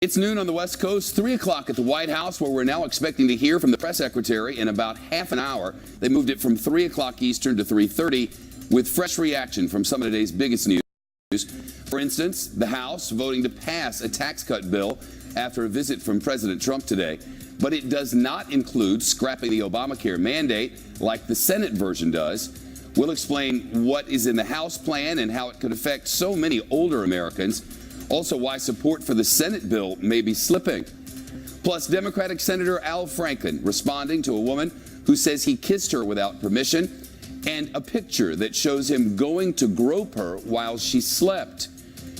It's noon on the West Coast, 3 o'clock at the White House, where we're now expecting to hear from the press secretary in about half an hour. They moved it from 3 o'clock Eastern to 3:30 with fresh reaction from some of today's biggest news. For instance, the House voting to pass a tax cut bill after a visit from President Trump today. But it does not include scrapping the Obamacare mandate like the Senate version does. We'll explain what is in the House plan and how it could affect so many older Americans. Also, why support for the Senate bill may be slipping. Plus, Democratic Senator Al Franken responding to a woman who says he kissed her without permission, and a picture that shows him going to grope her while she slept.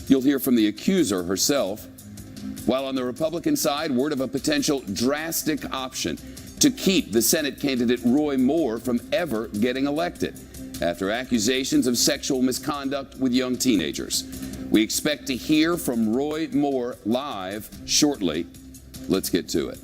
You'll hear from the accuser herself. While on the Republican side, word of a potential drastic option to keep the Senate candidate Roy Moore from ever getting elected after accusations of sexual misconduct with young teenagers. We expect to hear from Roy Moore live shortly. Let's get to it.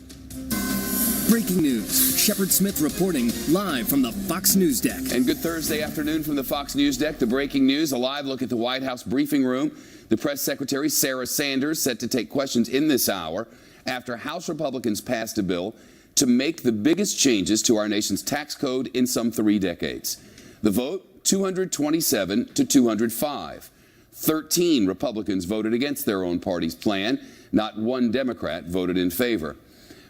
Breaking news. Shepard Smith reporting live from the Fox News deck. And good Thursday afternoon from the Fox News deck. The breaking news, a live look at the White House briefing room. The press secretary, Sarah Sanders, set to take questions in this hour after House Republicans passed a bill to make the biggest changes to our nation's tax code in some 3 decades. The vote, 227 to 205. 13 Republicans voted against their own party's plan. Not one Democrat voted in favor.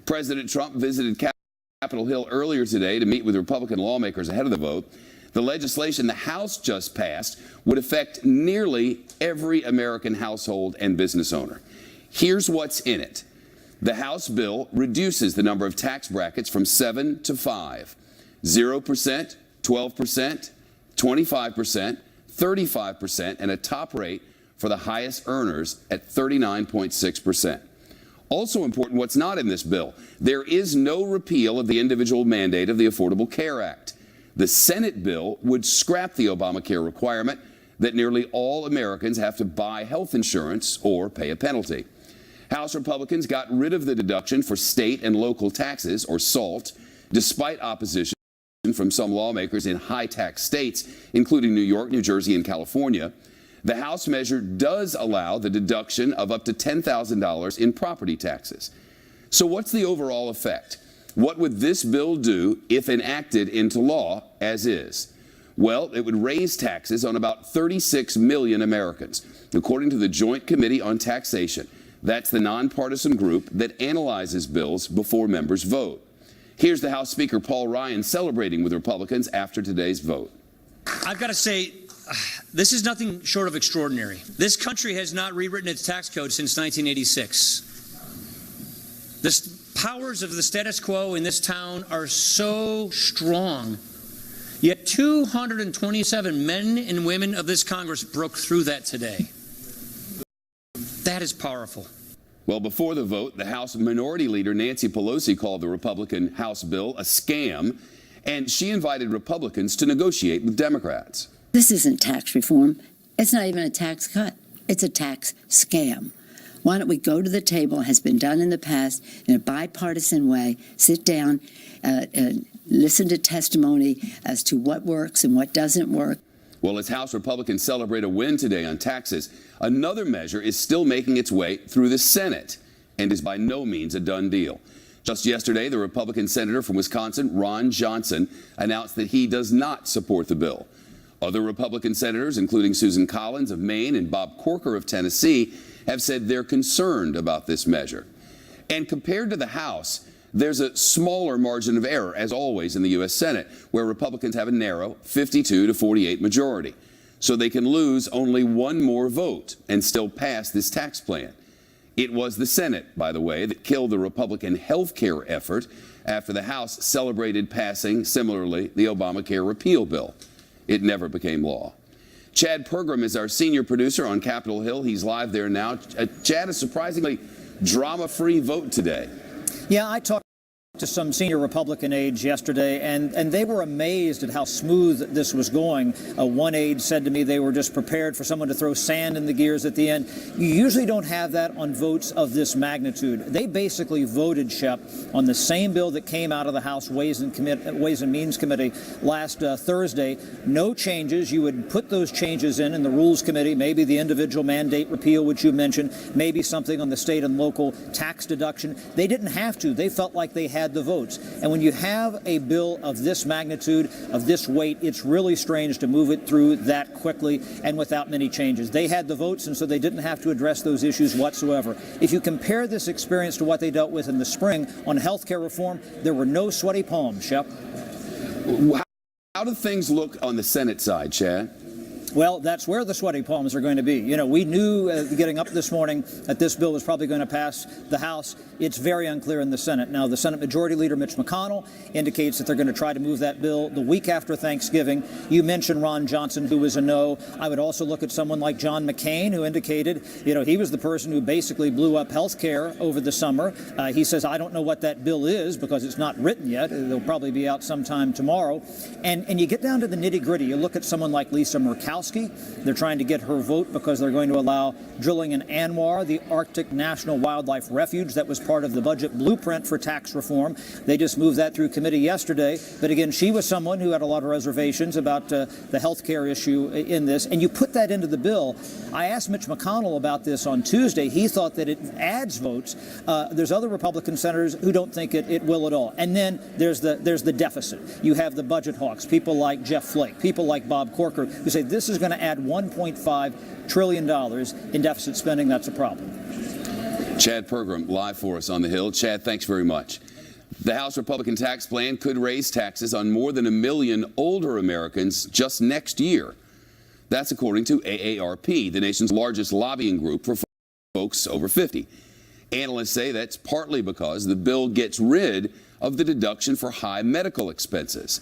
President Trump visited Capitol Hill earlier today to meet with Republican lawmakers ahead of the vote. The legislation the House just passed would affect nearly every American household and business owner. Here's what's in it. The House bill reduces the number of tax brackets from 7 to 5. 0%, 12%, 25%, 35%, and a top rate for the highest earners at 39.6%. Also important, what's not in this bill. There is no repeal of the individual mandate of the Affordable Care Act. The Senate bill would scrap the Obamacare requirement that nearly all Americans have to buy health insurance or pay a penalty. House Republicans got rid of the deduction for state and local taxes, or SALT, despite opposition from some lawmakers in high-tax states, including New York, New Jersey, and California. The House measure does allow the deduction of up to $10,000 in property taxes. So what's the overall effect? What would this bill do if enacted into law as is? Well, it would raise taxes on about 36 million Americans, according to the Joint Committee on Taxation. That's the nonpartisan group that analyzes bills before members vote. Here's the House Speaker Paul Ryan celebrating with Republicans after today's vote. I've got to say, this is nothing short of extraordinary. This country has not rewritten its tax code since 1986. The powers of the status quo in this town are so strong, yet 227 men and women of this Congress broke through that today. That is powerful. Well, before the vote, the House Minority Leader Nancy Pelosi called the Republican House bill a scam, and she invited Republicans to negotiate with Democrats. This isn't tax reform. It's not even a tax cut. It's a tax scam. Why don't we go to the table, has been done in the past, in a bipartisan way, sit down, and listen to testimony as to what works and what doesn't work. Well, as House Republicans celebrate a win today on taxes, another measure is still making its way through the Senate and is by no means a done deal. Just yesterday, the Republican senator from Wisconsin, Ron Johnson, announced that he does not support the bill. Other Republican senators, including Susan Collins of Maine and Bob Corker of Tennessee, have said they're concerned about this measure. And compared to the House, there's a smaller margin of error, as always, in the U.S. Senate, where Republicans have a narrow 52 to 48 majority. So they can lose only one more vote and still pass this tax plan. It was the Senate, by the way, that killed the Republican health care effort after the House celebrated passing, similarly, the Obamacare repeal bill. It never became law. Chad Pergram is our senior producer on Capitol Hill. He's live there now. Chad, a surprisingly drama-free vote today. Yeah, I talked to some senior Republican aides yesterday, and they were amazed at how smooth this was going. One aide said to me they were just prepared for someone to throw sand in the gears at the end. You usually don't have that on votes of this magnitude. They basically voted, Shep, on the same bill that came out of the House Ways and Means Committee last Thursday. No changes. You would put those changes in the Rules Committee, maybe the individual mandate repeal, which you mentioned, maybe something on the state and local tax deduction. They didn't have to. They felt like they had the votes. And when you have a bill of this magnitude, of this weight, it's really strange to move it through that quickly and without many changes. They had the votes, and so they didn't have to address those issues whatsoever. If you compare this experience to what they dealt with in the spring on health care reform, there were no sweaty palms, Shep. How do things look on the Senate side, Chad? Well, that's where the sweaty palms are going to be. You know, we knew getting up this morning that this bill was probably going to pass the House. It's very unclear in the Senate. Now, the Senate Majority Leader, Mitch McConnell, indicates that they're going to try to move that bill the week after Thanksgiving. You mentioned Ron Johnson, who was a no. I would also look at someone like John McCain, who indicated, you know, he was the person who basically blew up health care over the summer. He says, I don't know what that bill is because it's not written yet. It'll probably be out sometime tomorrow. And you get down to the nitty-gritty. You look at someone like Lisa Murkowski. They're trying to get her vote because they're going to allow drilling in ANWR, the Arctic National Wildlife Refuge that was part of the budget blueprint for tax reform. They just moved that through committee yesterday. But again, she was someone who had a lot of reservations about the health care issue in this. And you put that into the bill. I asked Mitch McConnell about this on Tuesday. He thought that it adds votes. There's other Republican senators who don't think it will at all. And then there's the deficit. You have the budget hawks, people like Jeff Flake, people like Bob Corker, who say this is going to add $1.5 trillion in deficit spending. That's a problem. Chad Pergram, live for us on the Hill. Chad, thanks very much. The House Republican tax plan could raise taxes on more than 1 million older Americans just next year. That's according to AARP, the nation's largest lobbying group for folks over 50. Analysts say that's partly because the bill gets rid of the deduction for high medical expenses.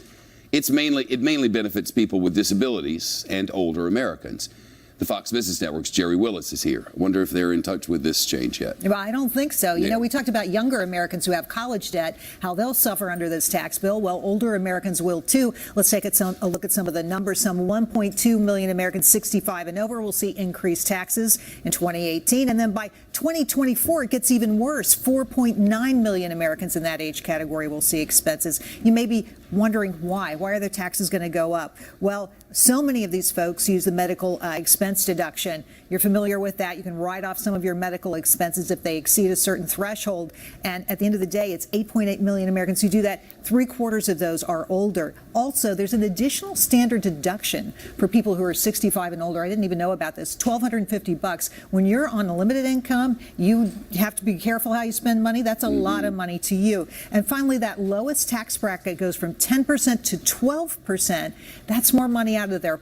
It mainly benefits people with disabilities and older Americans. The Fox Business Network's Jerry Willis is here. I wonder if they're in touch with this change yet. Well, I don't think so. You Yeah. know, we talked about younger Americans who have college debt, how they'll suffer under this tax bill. Well, older Americans will too. Let's take a look at some of the numbers. Some 1.2 million Americans 65 and over will see increased taxes in 2018. And then by 2024, it gets even worse. 4.9 million Americans in that age category will see expenses. You may be wondering why. Why are their taxes going to go up? Well, so many of these folks use the medical expense deduction. You're familiar with that. You can write off some of your medical expenses if they exceed a certain threshold. And at the end of the day, it's 8.8 million Americans who do that. 3/4 of those are older. Also, there's an additional standard deduction for people who are 65 and older. I didn't even know about this. $1,250. When you're on a limited income, you have to be careful how you spend money. That's a lot of money to you. And finally, that lowest tax bracket goes from 10% to 12%. That's more money out of their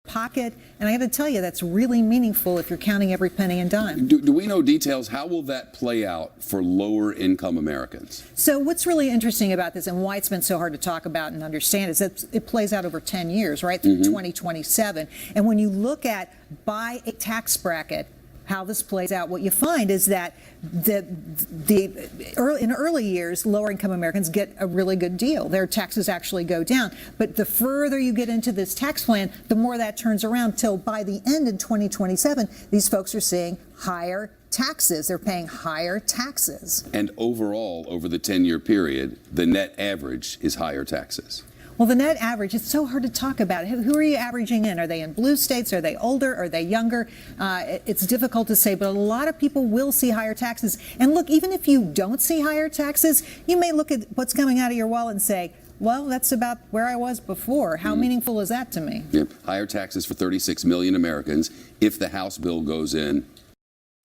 pocket. And I got to tell you, that's really meaningful if you're counting every penny and dime. Do we know details? How will that play out for lower income Americans? So what's really interesting about this and why it's been so hard to talk about and understand is that it plays out over 10 years, right, through 2027. And when you look at by a tax bracket, how this plays out, what you find is that in early years, lower income Americans get a really good deal. Their taxes actually go down. But the further you get into this tax plan, the more that turns around till by the end in 2027, these folks are seeing higher taxes. They're paying higher taxes. And overall, over the 10-year period, the net average is higher taxes. Well, the net average, it's so hard to talk about. Who are you averaging in? Are they in blue states? Are they older? Are they younger? It's difficult to say, but a lot of people will see higher taxes. And look, even if you don't see higher taxes, you may look at what's coming out of your wallet and say, well, that's about where I was before. How meaningful is that to me? Yep. Higher taxes for 36 million Americans if the House bill goes in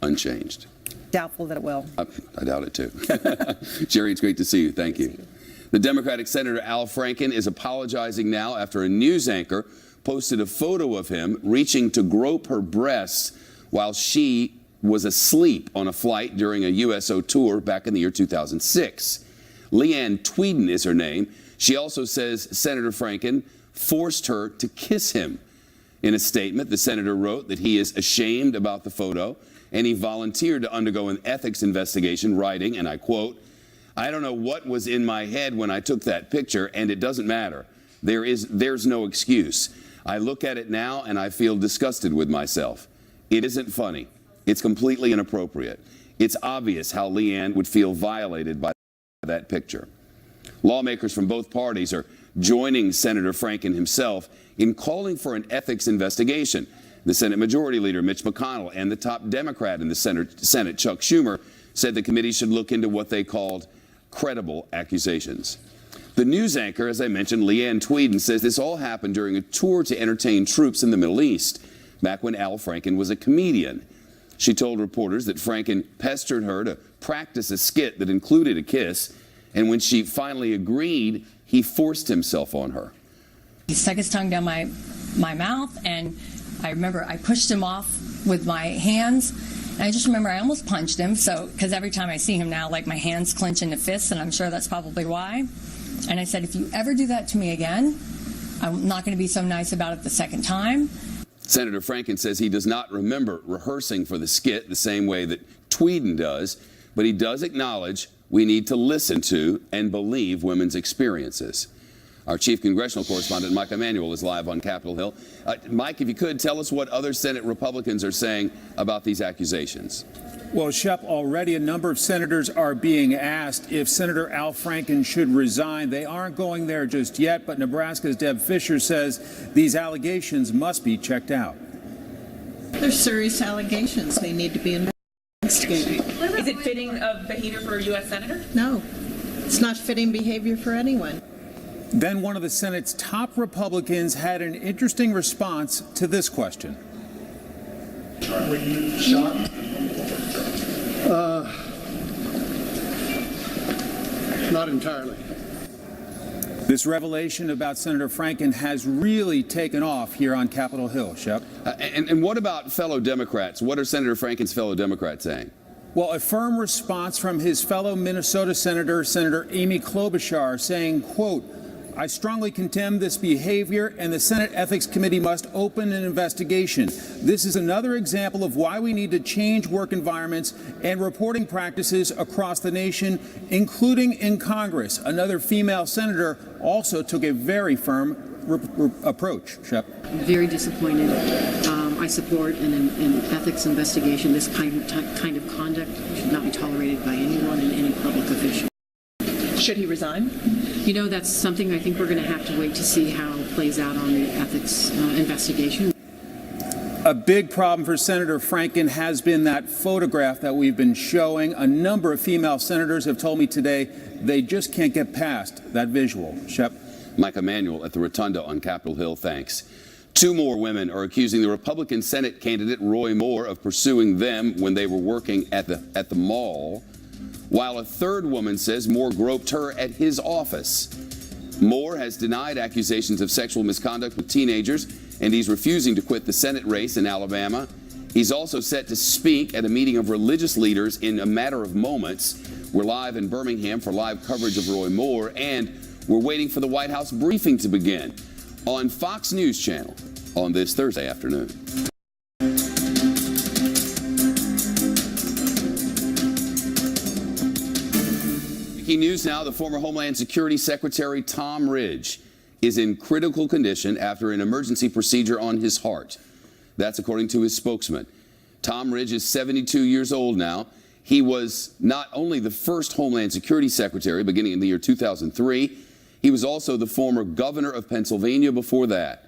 unchanged. Doubtful that it will. I doubt it, too. Jerry, it's great to see you. Thank you. The Democratic Senator Al Franken is apologizing now after a news anchor posted a photo of him reaching to grope her breasts while she was asleep on a flight during a USO tour back in the year 2006. Leanne Tweeden is her name. She also says Senator Franken forced her to kiss him. In a statement, the senator wrote that he is ashamed about the photo and he volunteered to undergo an ethics investigation, writing, and I quote, I don't know what was in my head when I took that picture, and it doesn't matter. There's no excuse. I look at it now and I feel disgusted with myself. It isn't funny. It's completely inappropriate. It's obvious how Leanne would feel violated by that picture. Lawmakers from both parties are joining Senator Franken himself in calling for an ethics investigation. The Senate Majority Leader, Mitch McConnell, and the top Democrat in the Senate, Chuck Schumer, said the committee should look into what they called credible accusations. The news anchor, as I mentioned, Leanne Tweeden, says this all happened during a tour to entertain troops in the Middle East, back when Al Franken was a comedian. She told reporters that Franken pestered her to practice a skit that included a kiss, and when she finally agreed, he forced himself on her. He stuck his tongue down my mouth, and I remember I pushed him off with my hands. And I just remember I almost punched him, because every time I see him now, like, my hands clench into fists, and I'm sure that's probably why. And I said, if you ever do that to me again, I'm not going to be so nice about it the second time. Senator Franken says he does not remember rehearsing for the skit the same way that Tweeden does, but he does acknowledge we need to listen to and believe women's experiences. Our chief congressional correspondent, Mike Emanuel, is live on Capitol Hill. Mike, if you could, tell us what other Senate Republicans are saying about these accusations. Well, Shep, already a number of senators are being asked if Senator Al Franken should resign. They aren't going there just yet, but Nebraska's Deb Fischer says these allegations must be checked out. They're serious allegations. They need to be investigated. Is it fitting of behavior for a U.S. senator? No, it's not fitting behavior for anyone. Then one of the Senate's top Republicans had an interesting response to this question. Were you shocked? Not entirely. This revelation about Senator Franken has really taken off here on Capitol Hill, Shep. And what about fellow Democrats? What are Senator Franken's fellow Democrats saying? Well, a firm response from his fellow Minnesota Senator, Senator Amy Klobuchar, saying, quote, I strongly condemn this behavior, and the Senate Ethics Committee must open an investigation. This is another example of why we need to change work environments and reporting practices across the nation, including in Congress. Another female senator also took a very firm approach. Shep. Very disappointed. I support an ethics investigation. This kind of conduct should not be tolerated by anyone and any public official. Should he resign? You know, that's something I think we're going to have to wait to see how it plays out on the ethics investigation. A big problem for Senator Franken has been that photograph that we've been showing. A number of female senators have told me today they just can't get past that visual. Shep. Mike Emanuel at the Rotunda on Capitol Hill, thanks. Two more women are accusing the Republican Senate candidate Roy Moore of pursuing them when they were working at the mall, while a third woman says Moore groped her at his office. Moore has denied accusations of sexual misconduct with teenagers, and he's refusing to quit the Senate race in Alabama. He's also set to speak at a meeting of religious leaders in a matter of moments. We're live in Birmingham for live coverage of Roy Moore, and we're waiting for the White House briefing to begin on Fox News Channel on this Thursday afternoon. Breaking news now, the former Homeland Security Secretary Tom Ridge is in critical condition after an emergency procedure on his heart. That's according to his spokesman. Tom Ridge is 72 years old now. He was not only the first Homeland Security Secretary beginning in the year 2003, he was also the former governor of Pennsylvania before that.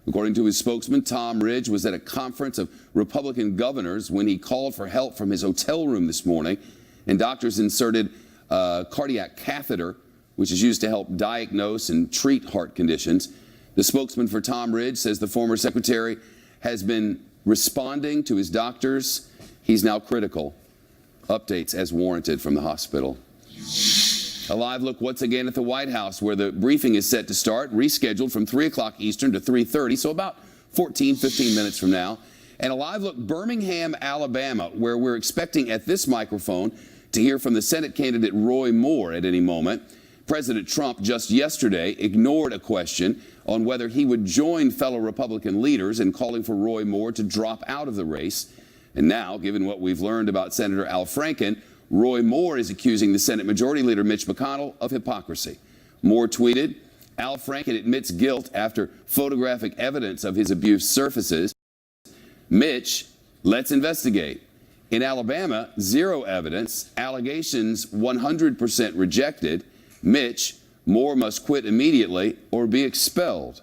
According to his spokesman, Tom Ridge was at a conference of Republican governors when he called for help from his hotel room this morning, and doctors inserted a cardiac catheter, which is used to help diagnose and treat heart conditions. The spokesman for Tom Ridge says the former secretary has been responding to his doctors. He's now critical. Updates as warranted from the hospital. A live look once again at the White House, where the briefing is set to start, rescheduled from 3 o'clock Eastern to 3:30, so about 15 minutes from now. And a live look Birmingham, Alabama, where we're expecting at this microphone to hear from the Senate candidate Roy Moore at any moment. President Trump just yesterday ignored a question on whether he would join fellow Republican leaders in calling for Roy Moore to drop out of the race. And now, given what we've learned about Senator Al Franken, Roy Moore is accusing the Senate Majority Leader Mitch McConnell of hypocrisy. Moore tweeted, Al Franken admits guilt after photographic evidence of his abuse surfaces. Mitch, let's investigate. In Alabama, zero evidence, allegations 100% rejected. Mitch, Moore must quit immediately or be expelled.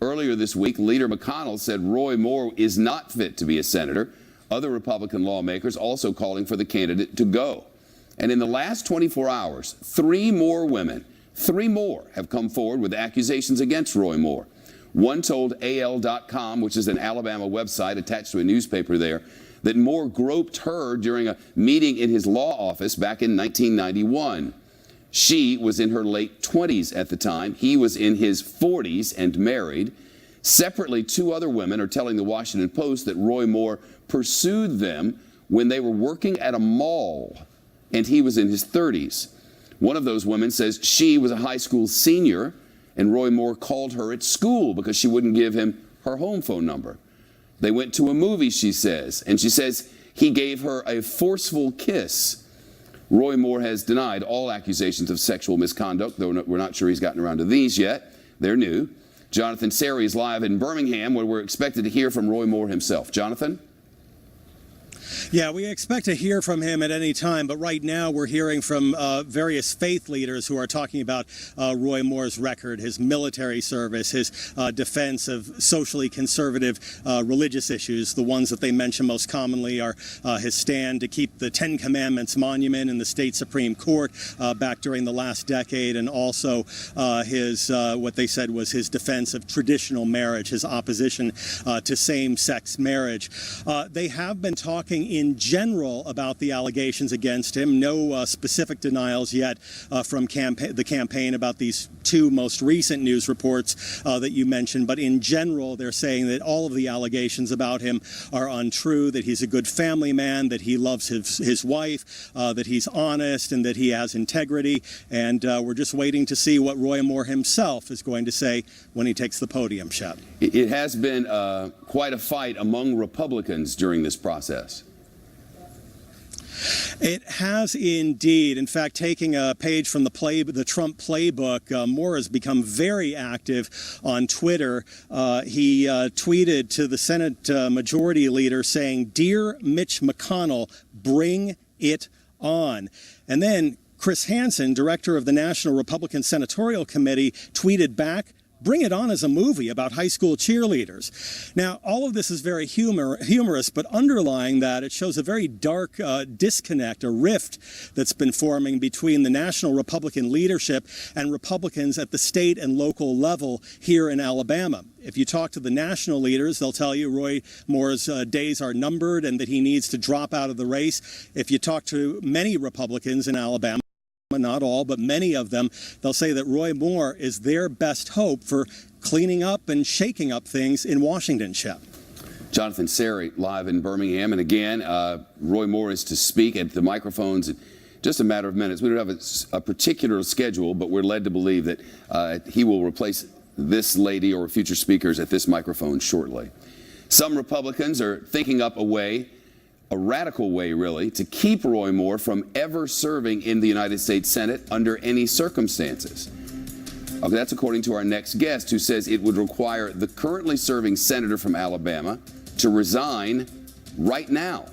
Earlier this week, Leader McConnell said Roy Moore is not fit to be a senator. Other Republican lawmakers also calling for the candidate to go. And in the last 24 hours, three more have come forward with accusations against Roy Moore. One told AL.com, which is an Alabama website attached to a newspaper there, that Moore groped her during a meeting in his law office back in 1991. She was in her late 20s at the time. He was in his 40s and married. Separately, two other women are telling the Washington Post that Roy Moore pursued them when they were working at a mall, and he was in his 30s. One of those women says she was a high school senior, and Roy Moore called her at school because she wouldn't give him her home phone number. They went to a movie, she says, and she says he gave her a forceful kiss. Roy Moore has denied all accusations of sexual misconduct, though we're not sure he's gotten around to these yet. They're new. Jonathan Seri is live in Birmingham, where we're expected to hear from Roy Moore himself. Jonathan? Yeah, we expect to hear from him at any time, but right now we're hearing from various faith leaders who are talking about Roy Moore's record, his military service, his defense of socially conservative religious issues. The ones that they mention most commonly are his stand to keep the Ten Commandments monument in the state Supreme Court back during the last decade, and also his what they said was his defense of traditional marriage, his opposition to same-sex marriage. They have been talking in general about the allegations against him. No specific denials yet from the campaign about these two most recent news reports that you mentioned. But in general, they're saying that all of the allegations about him are untrue, that he's a good family man, that he loves his wife, that he's honest, and that he has integrity. And we're just waiting to see what Roy Moore himself is going to say when he takes the podium, Shep. It has been quite a fight among Republicans during this process. It has indeed. In fact, taking a page from the Trump playbook, Moore has become very active on Twitter. He tweeted to the Senate Majority Leader saying, "Dear Mitch McConnell, bring it on." And then Chris Hansen, director of the National Republican Senatorial Committee, tweeted back, "Bring it on as a movie about high school cheerleaders." Now, all of this is very humorous, but underlying that, it shows a very dark disconnect, a rift that's been forming between the national Republican leadership and Republicans at the state and local level here in Alabama. If you talk to the national leaders, they'll tell you Roy Moore's days are numbered and that he needs to drop out of the race. If you talk to many Republicans in Alabama, not all, but many of them, they'll say that Roy Moore is their best hope for cleaning up and shaking up things in Washington, Shep. Jonathan Seri live in Birmingham. And again, Roy Moore is to speak at the microphones in just a matter of minutes. We don't have a particular schedule, but we're led to believe that he will replace this lady or future speakers at this microphone shortly. Some Republicans are thinking up a radical way, really, to keep Roy Moore from ever serving in the United States Senate under any circumstances. Okay, that's according to our next guest, who says it would require the currently serving senator from Alabama to resign right now.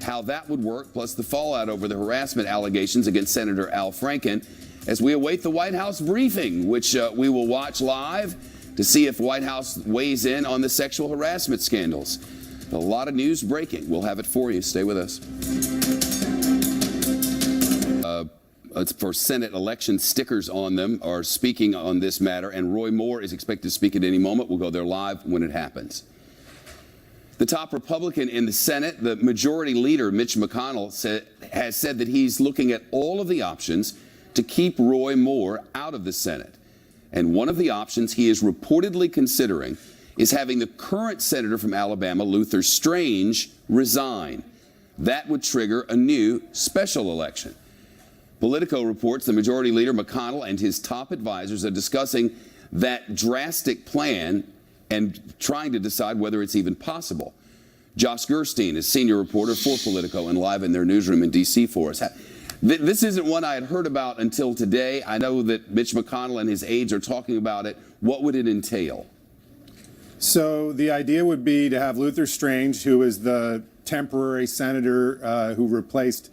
How that would work, plus the fallout over the harassment allegations against Senator Al Franken, as we await the White House briefing, which we will watch live to see if White House weighs in on the sexual harassment scandals. A lot of news breaking. We'll have it for you. Stay with us. For Senate election stickers on them are speaking on this matter, and Roy Moore is expected to speak at any moment. We'll go there live when it happens. The top Republican in the Senate, the Majority Leader, Mitch McConnell, has said that he's looking at all of the options to keep Roy Moore out of the Senate. And one of the options he is reportedly considering is having the current senator from Alabama, Luther Strange, resign. That would trigger a new special election. Politico reports the Majority Leader McConnell and his top advisors are discussing that drastic plan and trying to decide whether it's even possible. Josh Gerstein is senior reporter for Politico and live in their newsroom in D.C. for us. This isn't one I had heard about until today. I know that Mitch McConnell and his aides are talking about it. What would it entail? So the idea would be to have Luther Strange, who is the temporary senator who replaced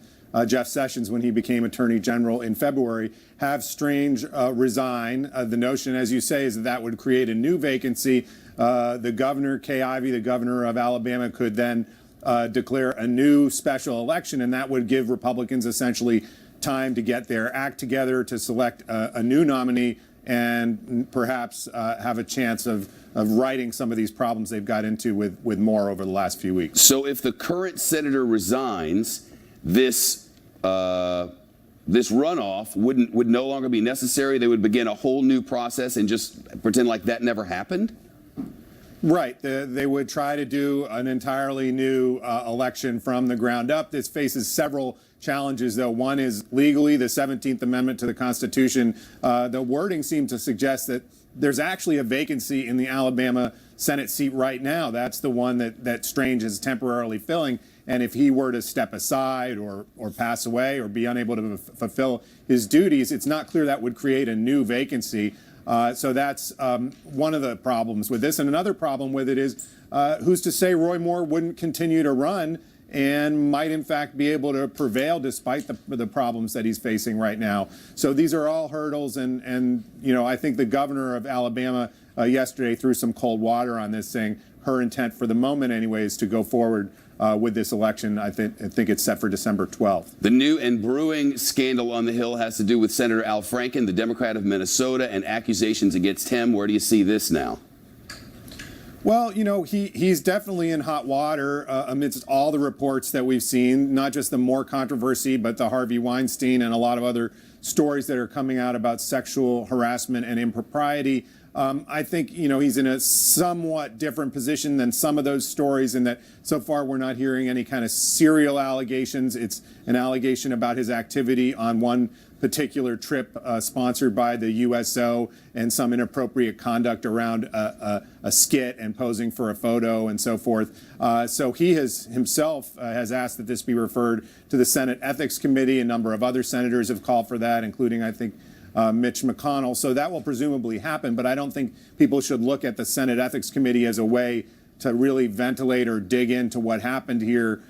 Jeff Sessions when he became Attorney General in February, have Strange resign. The notion, as you say, is that that would create a new vacancy. The governor, Kay Ivey, the governor of Alabama, could then declare a new special election, and that would give Republicans essentially time to get their act together to select a new nominee and perhaps have a chance of righting some of these problems they've got into with Moore over the last few weeks. So if the current senator resigns, this runoff would no longer be necessary? They would begin a whole new process and just pretend like that never happened? Right. They would try to do an entirely new election from the ground up. This faces several challenges, though. One is legally, the 17th Amendment to the Constitution. The wording seems to suggest that there's actually a vacancy in the Alabama Senate seat right now. That's the one that Strange is temporarily filling. And if he were to step aside or pass away or be unable to fulfill his duties, it's not clear that would create a new vacancy. So that's one of the problems with this. And another problem with it is who's to say Roy Moore wouldn't continue to run and might in fact be able to prevail despite the problems that he's facing right now. So these are all hurdles. And you know, I think the governor of Alabama yesterday threw some cold water on this, saying her intent for the moment anyway is to go forward with this election. I think it's set for December 12th. The new and brewing scandal on the Hill has to do with Senator Al Franken, the Democrat of Minnesota, and accusations against him. Where do you see this now? Well, you know, he's definitely in hot water amidst all the reports that we've seen, not just the Moore controversy, but the Harvey Weinstein and a lot of other stories that are coming out about sexual harassment and impropriety. I think, you know, he's in a somewhat different position than some of those stories in that so far we're not hearing any kind of serial allegations. It's an allegation about his activity on one particular trip sponsored by the USO and some inappropriate conduct around a skit and posing for a photo and so forth. So he himself has asked that this be referred to the Senate Ethics Committee. A number of other senators have called for that, including, I think, Mitch McConnell. So that will presumably happen, but I don't think people should look at the Senate Ethics Committee as a way to really ventilate or dig into what happened here,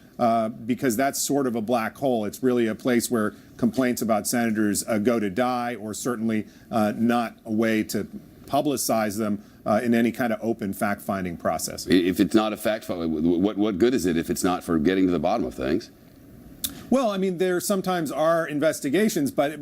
because that's sort of a black hole. It's really a place where complaints about senators go to die, or certainly not a way to publicize them in any kind of open fact-finding process. If it's not a fact-finding, what good is it if it's not for getting to the bottom of things? Well, I mean, there sometimes are investigations, but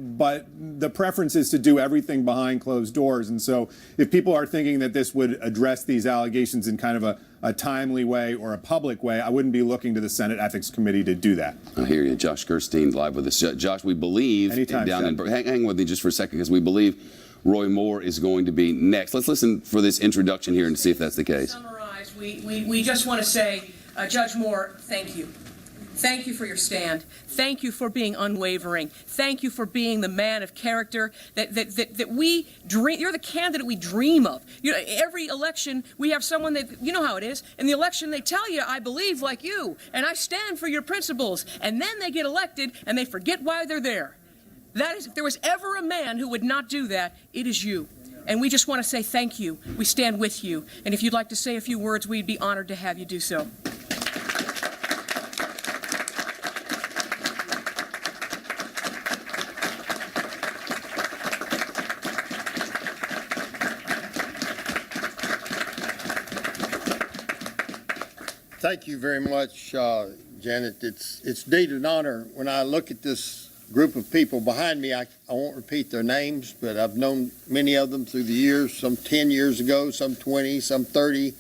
the preference is to do everything behind closed doors. And so if people are thinking that this would address these allegations in kind of a timely way or a public way, I wouldn't be looking to the Senate Ethics Committee to do that. I hear you. Josh Gerstein live with us. Josh, we believe, anytime, hang with me just for a second, because we believe Roy Moore is going to be next. Let's listen for this introduction here and see if that's the case. Summarize, we just want to say, Judge Moore, thank you. Thank you for your stand. Thank you for being unwavering. Thank you for being the man of character that we dream. You're the candidate we dream of. You know, every election we have someone that, you know how it is. In the election they tell you, I believe like you, and I stand for your principles. And then they get elected and they forget why they're there. That is, if there was ever a man who would not do that, it is you. And we just want to say thank you. We stand with you. And if you'd like to say a few words, we'd be honored to have you do so. Thank you very much, Janet. It's indeed an honor. When I look at this group of people behind me, I won't repeat their names, but I've known many of them through the years, some 10 years ago, some 20, some 30,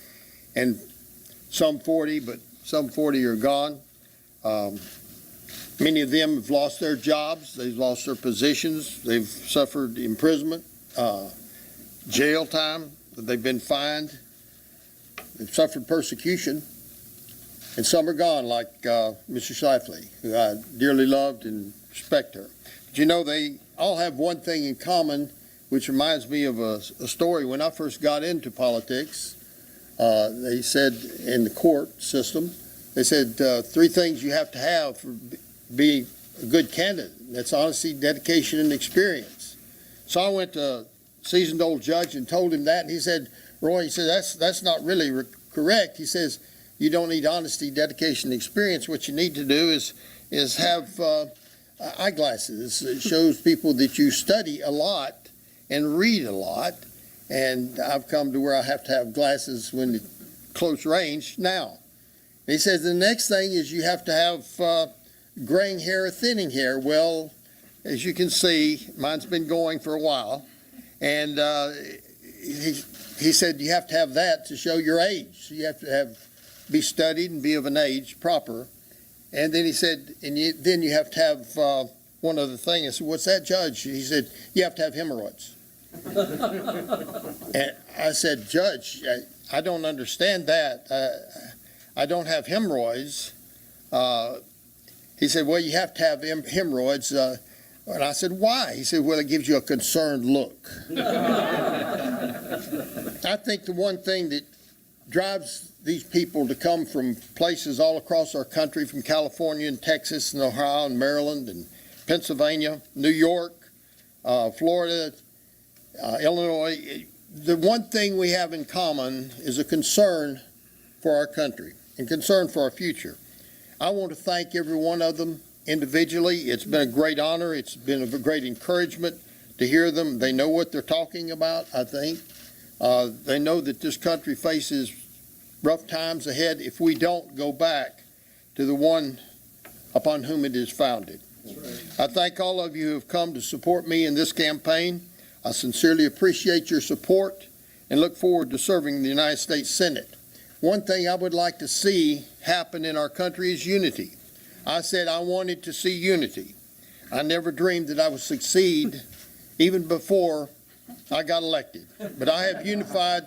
and some 40, but some 40 are gone. Many of them have lost their jobs. They've lost their positions. They've suffered imprisonment, jail time. They've been fined. They've suffered persecution. And some are gone, like Mr. Shifley, who I dearly loved and respect her. But you know, they all have one thing in common, which reminds me of a story. When I first got into politics, they said in the court system, They said 3 things you have to have for be a good candidate. That's honesty, dedication, and experience. So I went to a seasoned old judge and told him that, and he said, Roy, he said, that's not really correct. He says, you don't need honesty, dedication, and experience. What you need to do is have eyeglasses. It shows people that you study a lot and read a lot, and I've come to where I have to have glasses when it's close range now. And he says the next thing is you have to have graying hair or thinning hair. Well, as you can see, mine's been going for a while, and he said you have to have that to show your age. So you have to be studied and be of an age proper. And then he said, then you have to have one other thing. I said, what's that, Judge? He said, you have to have hemorrhoids. And I said, Judge, I don't understand that. I don't have hemorrhoids. He said, well, you have to have hemorrhoids. And I said, why? He said, well, it gives you a concerned look. I think the one thing that drives these people to come from places all across our country, from California and Texas and Ohio and Maryland and Pennsylvania, New York, Florida, Illinois, the one thing we have in common is a concern for our country and concern for our future. I want to thank every one of them individually. It's been a great honor. It's been a great encouragement to hear them. They know what they're talking about, I think. They know that this country faces rough times ahead if we don't go back to the one upon whom it is founded. I thank all of you who have come to support me in this campaign. I sincerely appreciate your support and look forward to serving the United States Senate. One thing I would like to see happen in our country is unity. I said I wanted to see unity. I never dreamed that I would succeed even before I got elected. But I have unified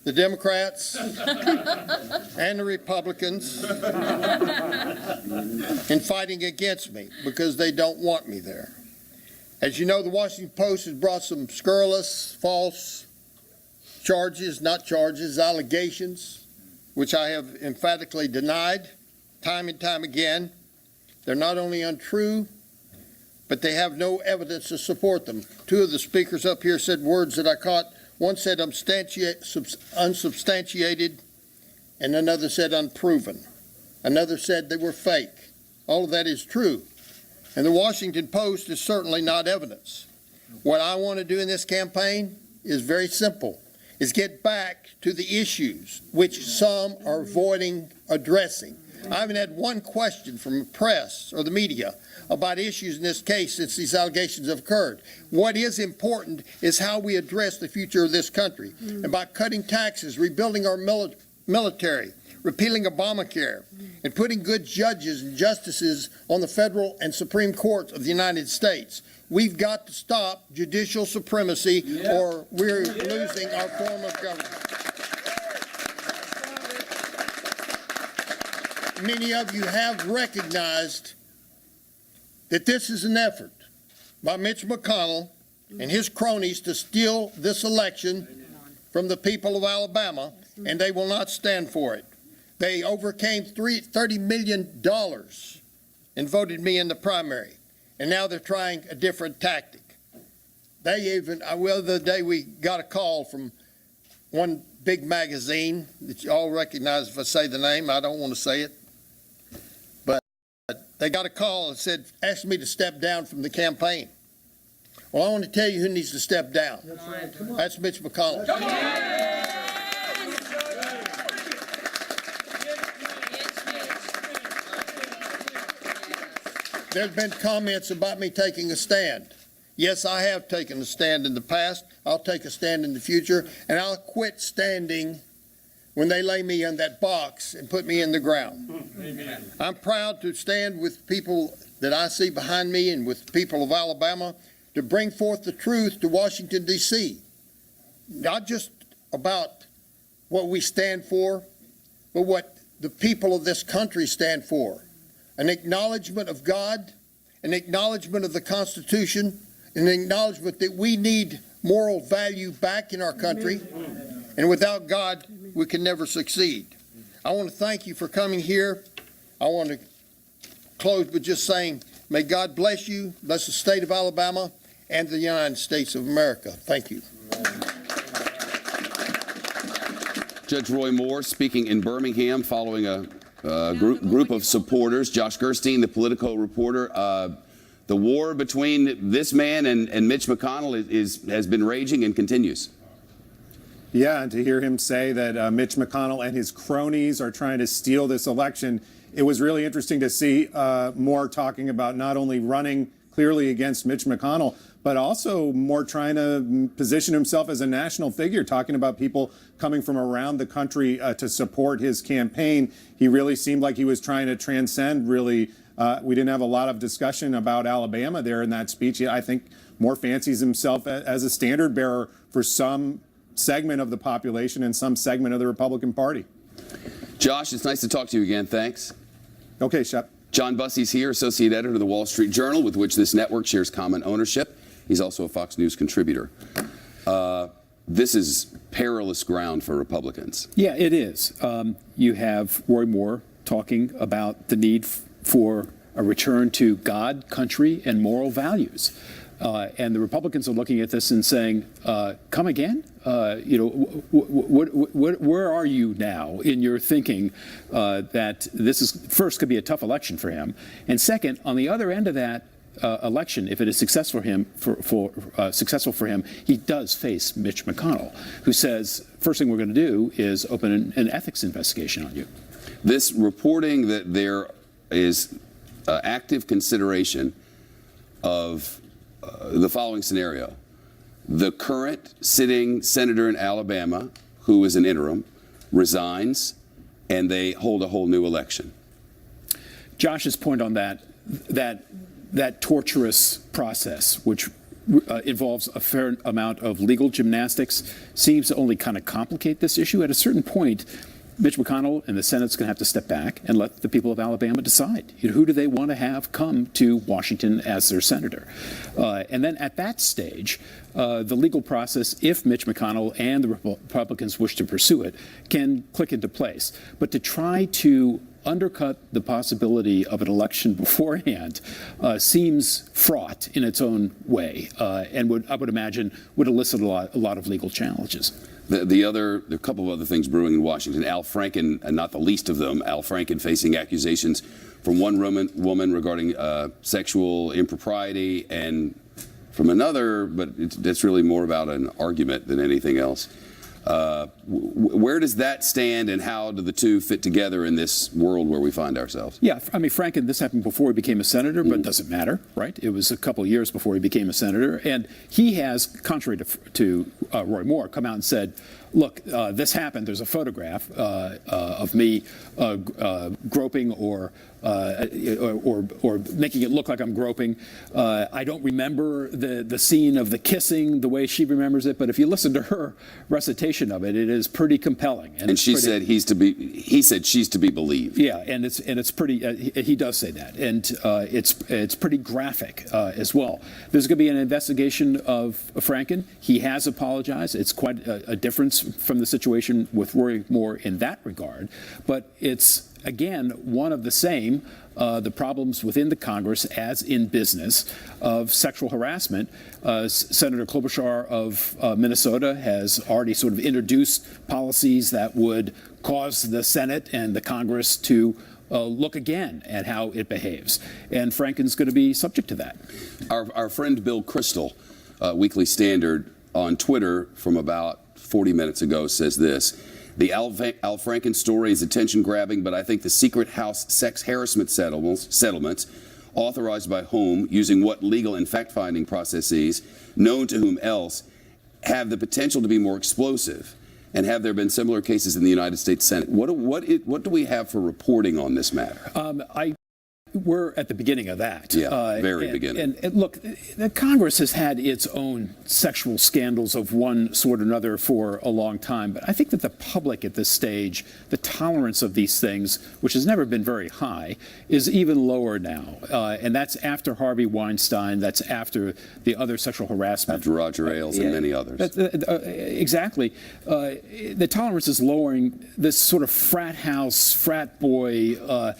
the Democrats and the Republicans in fighting against me because they don't want me there. As you know, the Washington Post has brought some scurrilous, false charges, not charges, allegations, which I have emphatically denied time and time again. They're not only untrue, but they have no evidence to support them. 2 of the speakers up here said words that I caught. One said unsubstantiated, and another said unproven. Another said they were fake. All of that is true. And the Washington Post is certainly not evidence. What I want to do in this campaign is very simple, is get back to the issues which some are avoiding addressing. I haven't had one question from the press or the media about issues in this case since these allegations have occurred. What is important is how we address the future of this country. And by cutting taxes, rebuilding our military, repealing Obamacare, and putting good judges and justices on the federal and Supreme Courts of the United States. We've got to stop judicial supremacy or we're losing our form of government. Many of you have recognized that this is an effort by Mitch McConnell and his cronies to steal this election from the people of Alabama, and they will not stand for it. They overcame $30 million and voted me in the primary, and now they're trying a different tactic. They even, the other day we got a call from one big magazine that you all recognize if I say the name. I don't want to say it. They got a call and said, asked me to step down from the campaign. Well, I want to tell you who needs to step down. That's right. That's Mitch McConnell. There's been comments about me taking a stand. Yes, I have taken a stand in the past. I'll take a stand in the future, and I'll quit standing when they lay me in that box and put me in the ground. Amen. I'm proud to stand with people that I see behind me and with the people of Alabama to bring forth the truth to Washington, D.C. Not just about what we stand for, but what the people of this country stand for. An acknowledgement of God, an acknowledgement of the Constitution, an acknowledgement that we need moral value back in our country. And without God, we can never succeed. I want to thank you for coming here. I want to close with just saying, may God bless you, bless the state of Alabama, and the United States of America. Thank you. Judge Roy Moore speaking in Birmingham following a group of supporters. Josh Gerstein, the Politico reporter. The war between this man and Mitch McConnell has been raging and continues. Yeah, and to hear him say that Mitch McConnell and his cronies are trying to steal this election, it was really interesting to see Moore talking about not only running clearly against Mitch McConnell, but also Moore trying to position himself as a national figure, talking about people coming from around the country to support his campaign. He really seemed like he was trying to transcend, really. We didn't have a lot of discussion about Alabama there in that speech. I think Moore fancies himself as a standard bearer for some segment of the population and some segment of the Republican Party. Josh, it's nice to talk to you again. Thanks. Okay, Shep. John Bussey's here, associate editor of the Wall Street Journal, with which this network shares common ownership. He's also a Fox News contributor. This is perilous ground for Republicans. Yeah, it is. You have Roy Moore talking about the need for a return to God, country, and moral values. And the Republicans are looking at this and saying, come again? Where are you now in your thinking that this is, first, could be a tough election for him, and second, on the other end of that election, if it is successful for him, he does face Mitch McConnell, who says, first thing we're going to do is open an ethics investigation on you. This reporting that there is active consideration of the following scenario. The current sitting senator in Alabama, who is an interim, resigns, and they hold a whole new election. Josh's point on that torturous process, which involves a fair amount of legal gymnastics, seems to only kind of complicate this issue. At a certain point, Mitch McConnell and the Senate's going to have to step back and let the people of Alabama decide. Who do they want to have come to Washington as their senator? And then at that stage, the legal process, if Mitch McConnell and the Republicans wish to pursue it, can click into place. But to try to undercut the possibility of an election beforehand seems fraught in its own way, and I would imagine would elicit a lot of legal challenges. There are a couple of other things brewing in Washington. Al Franken, and not the least of them, Al Franken facing accusations from one woman regarding sexual impropriety, and from another, but that's really more about an argument than anything else. Where does that stand, and how do the two fit together in this world where we find ourselves? Yeah, I mean, Franken, this happened before he became a senator, but it doesn't matter, right? It was a couple of years before he became a senator. And he has, contrary to Roy Moore, come out and said, look, this happened. There's a photograph of me groping or making it look like I'm groping. I don't remember the scene of the kissing the way she remembers it, but if you listen to her recitation of it, it is pretty compelling. And she said he said she's to be believed. Yeah, and it's pretty. He does say that, and it's pretty graphic as well. There's going to be an investigation of Franken. He has apologized. It's quite a difference from the situation with Roy Moore in that regard, but it's again one of the same. The problems within the Congress, as in business, of sexual harassment. Senator Klobuchar of Minnesota has already sort of introduced policies that would cause the Senate and the Congress to look again at how it behaves. And Franken's going to be subject to that. Our friend Bill Kristol, Weekly Standard, on Twitter from about 40 minutes ago says this: the Al Franken story is attention-grabbing, but I think the secret house sex harassment settlements authorized by whom, using what legal and fact-finding processes, known to whom else, have the potential to be more explosive. And have there been similar cases in the United States Senate? What do we have for reporting on this matter? We're at the beginning of that. Yeah, very beginning. And look, the Congress has had its own sexual scandals of one sort or another for a long time. But I think that the public at this stage, the tolerance of these things, which has never been very high, is even lower now. And that's after Harvey Weinstein. That's after the other sexual harassment. After Roger Ailes and many others. Exactly. The tolerance is lowering. This sort of frat house, frat boy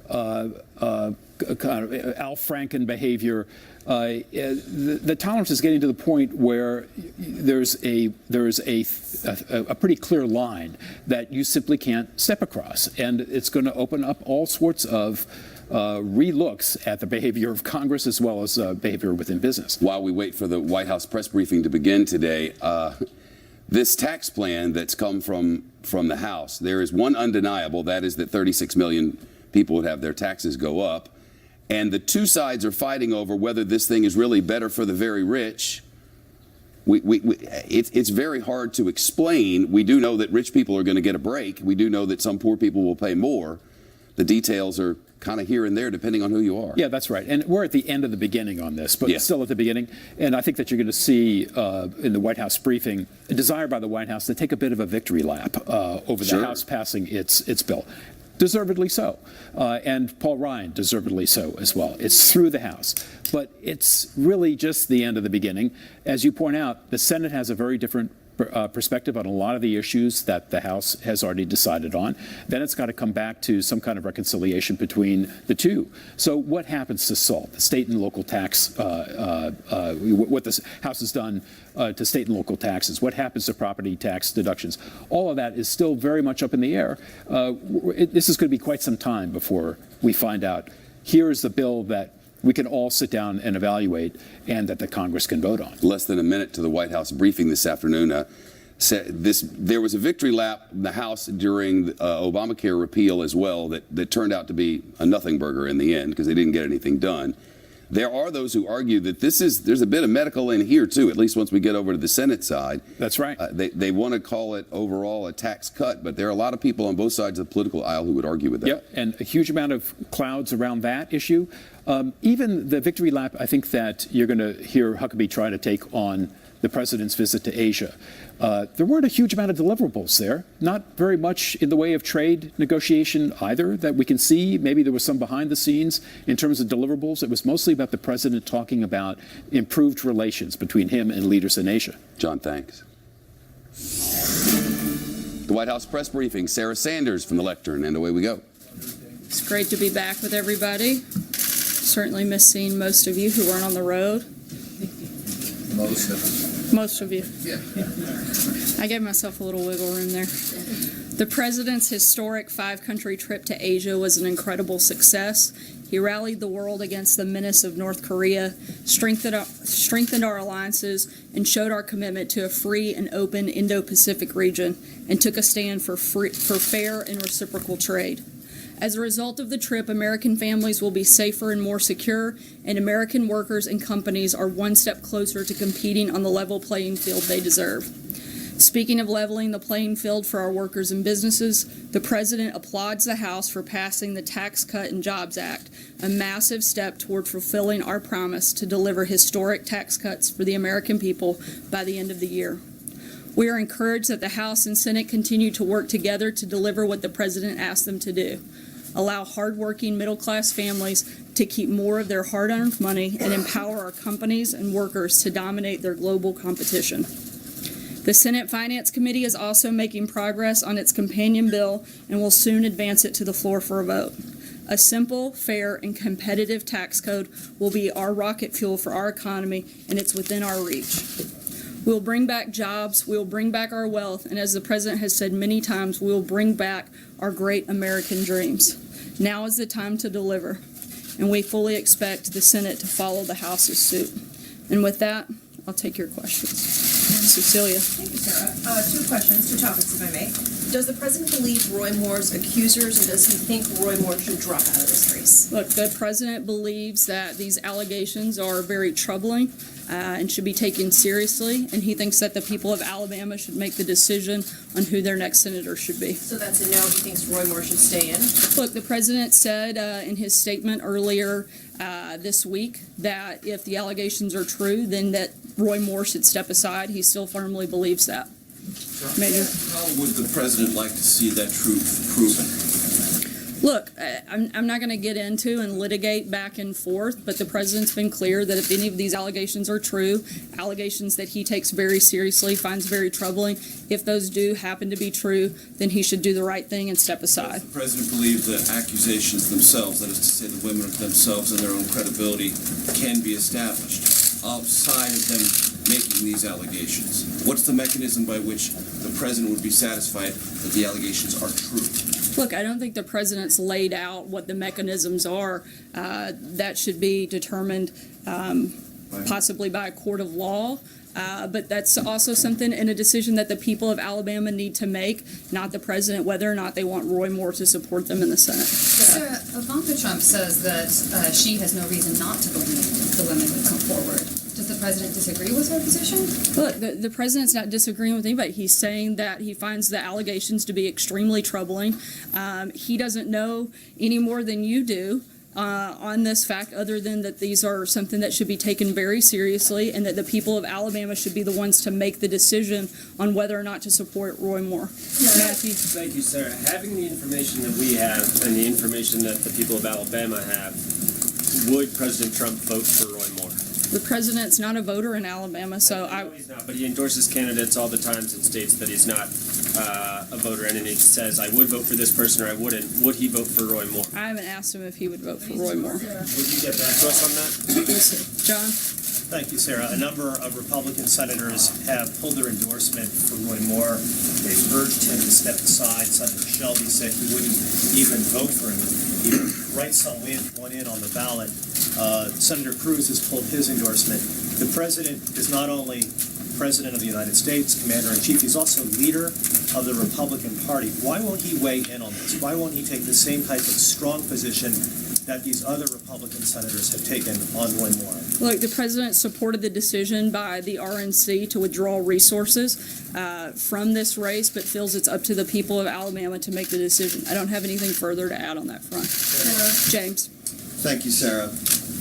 kind of Al Franken behavior. The tolerance is getting to the point where there's a pretty clear line that you simply can't step across, and it's going to open up all sorts of re-looks at the behavior of Congress as well as behavior within business. While we wait for the White House press briefing to begin today, this tax plan that's come from the House, there is one undeniable, that is that 36 million people would have their taxes go up. And the two sides are fighting over whether this thing is really better for the very rich. It's very hard to explain. We do know that rich people are going to get a break. We do know that some poor people will pay more. The details are kind of here and there depending on who you are. Yeah, that's right. And we're at the end of the beginning on this, but still at the beginning. And I think that you're going to see in the White House briefing a desire by the White House to take a bit of a victory lap over the House passing its bill. Deservedly so. And Paul Ryan, deservedly so as well. It's through the House. But it's really just the end of the beginning. As you point out, the Senate has a very different perspective on a lot of the issues that the House has already decided on. Then it's got to come back to some kind of reconciliation between the two. So what happens to SALT, the state and local tax, what the House has done to state and local taxes? What happens to property tax deductions? All of that is still very much up in the air. This is going to be quite some time before we find out, here is the bill that we can all sit down and evaluate and that the Congress can vote on. Less than a minute to the White House briefing this afternoon. There was a victory lap in the House during the Obamacare repeal as well that turned out to be a nothing burger in the end because they didn't get anything done. There are those who argue that there's a bit of medical in here too, at least once we get over to the Senate side. That's right. They want to call it overall a tax cut, but there are a lot of people on both sides of the political aisle who would argue with that. Yep, and a huge amount of clouds around that issue. Even the victory lap, I think that you're going to hear Huckabee try to take on the president's visit to Asia. There weren't a huge amount of deliverables there, not very much in the way of trade negotiation either that we can see. Maybe there was some behind the scenes in terms of deliverables. It was mostly about the president talking about improved relations between him and leaders in Asia. John, thanks. The White House press briefing, Sarah Sanders from the lectern, and away we go. It's great to be back with everybody. Certainly miss seeing most of you who weren't on the road. Most of us. Most of you. Yeah. I gave myself a little wiggle room there. The president's historic 5-country trip to Asia was an incredible success. He rallied the world against the menace of North Korea, strengthened our alliances, and showed our commitment to a free and open Indo-Pacific region, and took a stand for fair and reciprocal trade. As a result of the trip, American families will be safer and more secure, and American workers and companies are one step closer to competing on the level playing field they deserve. Speaking of leveling the playing field for our workers and businesses, the President applauds the House for passing the Tax Cut and Jobs Act, a massive step toward fulfilling our promise to deliver historic tax cuts for the American people by the end of the year. We are encouraged that the House and Senate continue to work together to deliver what the President asked them to do. Allow hardworking middle-class families to keep more of their hard-earned money and empower our companies and workers to dominate their global competition. The Senate Finance Committee is also making progress on its companion bill and will soon advance it to the floor for a vote. A simple, fair, and competitive tax code will be our rocket fuel for our economy, and it's within our reach. We'll bring back jobs, we'll bring back our wealth, and as the President has said many times, we'll bring back our great American dreams. Now is the time to deliver, and we fully expect the Senate to follow the House's suit. And with that, I'll take your questions. Cecilia. Thank you, Sarah. 2 questions, 2 topics, if I may. Does the President believe Roy Moore's accusers, and does he think Roy Moore should drop out of this race? Look, the President believes that these allegations are very troubling and should be taken seriously, and he thinks that the people of Alabama should make the decision on who their next senator should be. So that's a no. He thinks Roy Moore should stay in? Look, the President said in his statement earlier this week that if the allegations are true, then that Roy Moore should step aside. He still firmly believes that. Major. How would the President like to see that truth proven? Look, I'm not going to get into and litigate back and forth, but the president's been clear that if any of these allegations are true, allegations that he takes very seriously, finds very troubling, if those do happen to be true, then he should do the right thing and step aside. Does the president believe the accusations themselves, that is to say the women themselves and their own credibility, can be established outside of them making these allegations? What's the mechanism by which the president would be satisfied that the allegations are true? Look, I don't think the president's laid out what the mechanisms are. That should be determined possibly by a court of law. But that's also something in a decision that the people of Alabama need to make, not the president, whether or not they want Roy Moore to support them in the Senate. Sarah, Ivanka Trump says that she has no reason not to believe the women would come forward. Does the president disagree with her position? Look, the president's not disagreeing with anybody. He's saying that he finds the allegations to be extremely troubling. He doesn't know any more than you do on this fact, other than that these are something that should be taken very seriously and that the people of Alabama should be the ones to make the decision on whether or not to support Roy Moore. Matthew. Thank you, Sarah. Having the information that we have and the information that the people of Alabama have, would President Trump vote for Roy Moore? The president's not a voter in Alabama, so I know he's not, but he endorses candidates all the times and states that he's not a voter, and he says, I would vote for this person or I wouldn't. Would he vote for Roy Moore? I haven't asked him if he would vote for Roy Moore. Would you get back to us on that? John? Thank you, Sarah. A number of Republican senators have pulled their endorsement for Roy Moore. They've urged him to step aside. Senator Shelby said he wouldn't even vote for him. He writes one in on the ballot. Senator Cruz has pulled his endorsement. The president is not only President of the United States, Commander-in-Chief, he's also leader of the Republican Party. Why won't he weigh in on this? Why won't he take the same type of strong position that these other Republican senators have taken on Roy Moore? Look, the president supported the decision by the RNC to withdraw resources from this race, but feels it's up to the people of Alabama to make the decision. I don't have anything further to add on that front. James. Thank you, Sarah.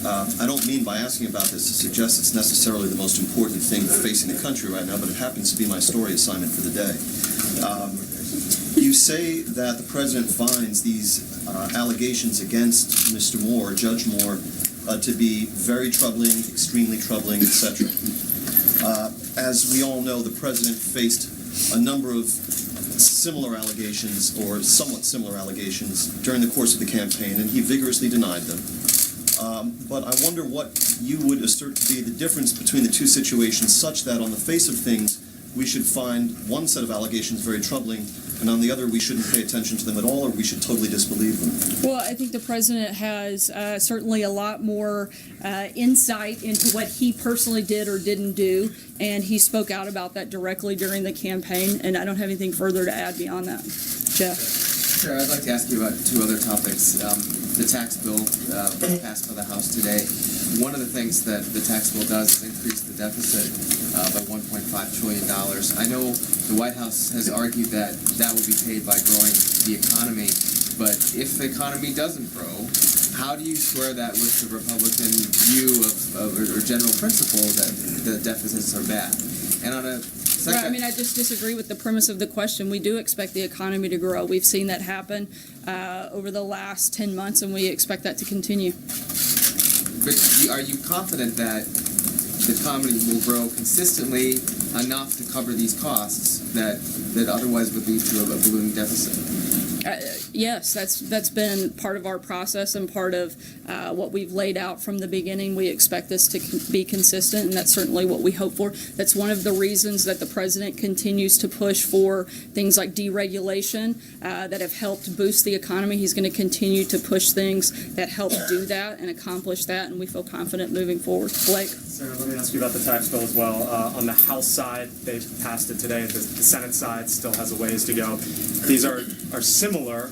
I don't mean by asking about this to suggest it's necessarily the most important thing facing the country right now, but it happens to be my story assignment for the day. You say that the president finds these allegations against Mr. Moore, Judge Moore, to be very troubling, extremely troubling, etc. As we all know, the president faced a number of similar allegations, or somewhat similar allegations, during the course of the campaign, and he vigorously denied them. But I wonder what you would assert to be the difference between the two situations, such that on the face of things, we should find one set of allegations very troubling, and on the other, we shouldn't pay attention to them at all, or we should totally disbelieve them. Well, I think the president has certainly a lot more insight into what he personally did or didn't do, and he spoke out about that directly during the campaign, and I don't have anything further to add beyond that. Jeff? Sure, I'd like to ask you about two other topics. The tax bill passed by the House today. One of the things that the tax bill does is increase the deficit by $1.5 trillion. I know the White House has argued that that will be paid by growing the economy, but if the economy doesn't grow, how do you square that with the Republican view or general principle that the deficits are bad? And on a Right, I mean, I just disagree with the premise of the question. We do expect the economy to grow. We've seen that happen over the last 10 months, and we expect that to continue. But are you confident that the economy will grow consistently enough to cover these costs that otherwise would lead to a ballooning deficit? Yes, that's been part of our process and part of what we've laid out from the beginning. We expect this to be consistent, and that's certainly what we hope for. That's one of the reasons that the president continues to push for things like deregulation that have helped boost the economy. He's going to continue to push things that help do that and accomplish that, and we feel confident moving forward. Blake? Sarah, let me ask you about the tax bill as well. On the House side, they passed it today. The Senate side still has a ways to go. These are similar,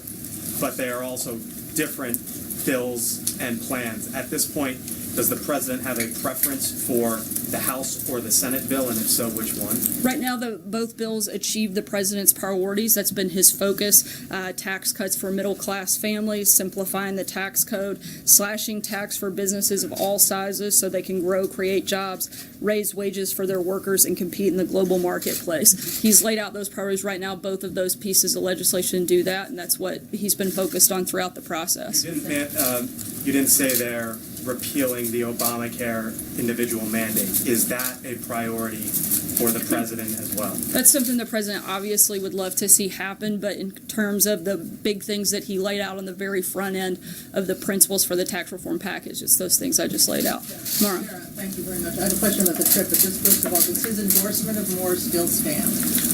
but they are also different bills and plans. At this point, Does the president have a preference for the House or the Senate bill, and if so, which one? Right now, both bills achieve the president's priorities. That's been his focus. Tax cuts for middle-class families, simplifying the tax code, slashing tax for businesses of all sizes so they can grow, create jobs, raise wages for their workers, and compete in the global marketplace. He's laid out those priorities right now. Both of those pieces of legislation do that, and that's what he's been focused on throughout the process. You didn't say there repealing the Obamacare individual mandate. Is that a priority for the president as well? That's something the president obviously would love to see happen, but in terms of the big things that he laid out on the very front end of the principles for the tax reform package, it's those things I just laid out. Mara. Thank you very much. I have a question about the trip, but just first of all, does his endorsement of Moore still stand?